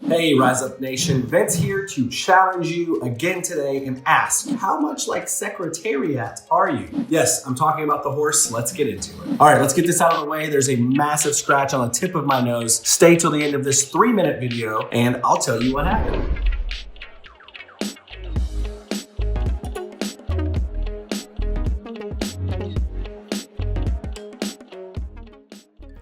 Hey, Rise Up Nation, Vince here to challenge you again today and ask, how much like Secretariat are you? Yes, I'm talking about the horse. Let's get into it. All right, let's get this out of the way. There's a massive scratch on the tip of my nose. Stay till the end of this 3-minute video and I'll tell you what happened.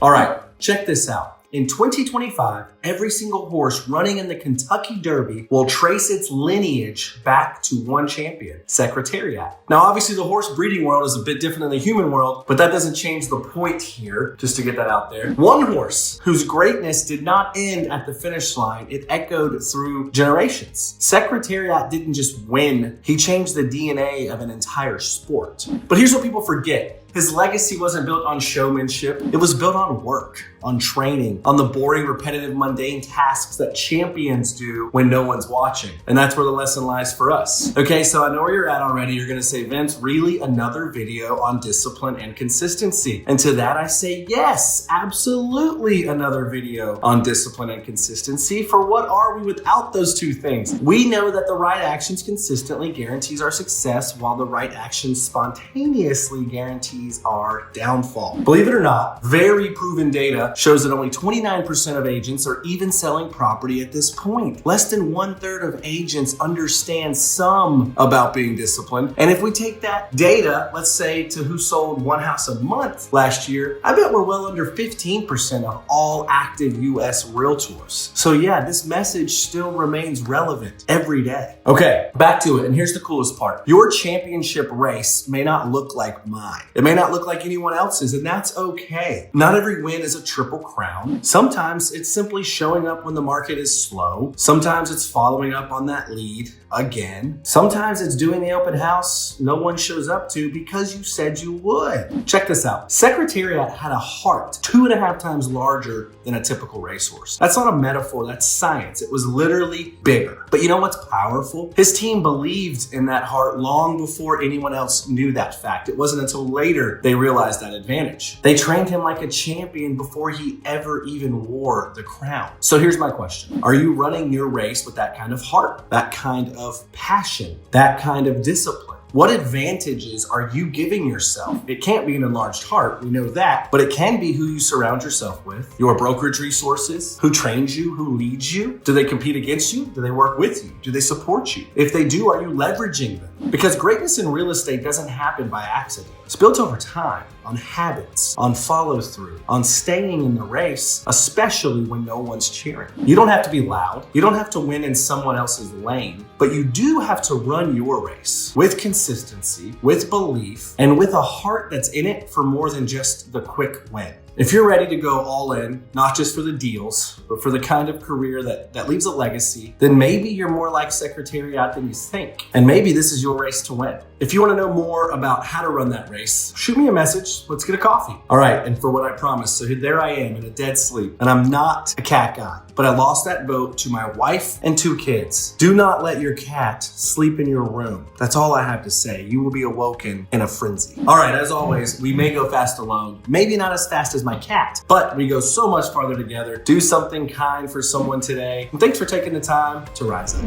All right, check this out. In 2025, every single horse running in the Kentucky Derby will trace its lineage back to one champion, Secretariat. Now, obviously the horse breeding world is a bit different than the human world, but that doesn't change the point here, just to get that out there. One horse whose greatness did not end at the finish line, it echoed through generations. Secretariat didn't just win, he changed the DNA of an entire sport. But here's what people forget. His legacy wasn't built on showmanship. It was built on work, on training, on the boring, repetitive, mundane tasks that champions do when no one's watching. And that's where the lesson lies for us. Okay, so I know where you're at already. You're gonna say, Vince, really another video on discipline and consistency? And to that I say, yes, absolutely another video on discipline and consistency. For what are we without those two things? We know that the right actions consistently guarantees our success, while the right actions spontaneously guarantees our downfall. Believe it or not, very proven data shows that only 29% of agents are even selling property at this point. Less than 1/3 of agents understand some about being disciplined. And if we take that data, let's say to who sold one house a month last year, I bet we're well under 15% of all active US realtors. So yeah, this message still remains relevant every day. Okay, back to it. And here's the coolest part. Your championship race may not look like mine. It may not look like anyone else's, and that's okay. Not every win is a triple crown. Sometimes it's simply showing up when the market is slow. Sometimes it's following up on that lead again. Sometimes it's doing the open house no one shows up to because you said you would. Check this out. Secretariat had a heart 2.5 times larger than a typical racehorse. That's not a metaphor, that's science. It was literally bigger. But you know what's powerful? His team believed in that heart long before anyone else knew that fact. It wasn't until later they realized that advantage. They trained him like a champion before he ever even wore the crown. So here's my question. Are you running your race with that kind of heart, that kind of passion, that kind of discipline? What advantages are you giving yourself? It can't be an enlarged heart, we know that, but it can be who you surround yourself with, your brokerage resources, who trains you, who leads you. Do they compete against you? Do they work with you? Do they support you? If they do, are you leveraging them? Because greatness in real estate doesn't happen by accident. It's built over time, on habits, on follow through, on staying in the race, especially when no one's cheering. You don't have to be loud. You don't have to win in someone else's lane, but you do have to run your race with consistency, with belief, and with a heart that's in it for more than just the quick win. If you're ready to go all in, not just for the deals, but for the kind of career that leaves a legacy, then maybe you're more like Secretariat than you think. And maybe this is your race to win. If you want to know more about how to run that race, shoot me a message. Let's get a coffee. All right, and for what I promised, so there I am in a dead sleep, and I'm not a cat guy, but I lost that vote to my wife and 2 kids. Do not let your cat sleep in your room. That's all I have to say. You will be awoken in a frenzy. All right, as always, we may go fast alone, maybe not as fast as my cat, but we go so much farther together. Do something kind for someone today. And thanks for taking the time to rise up.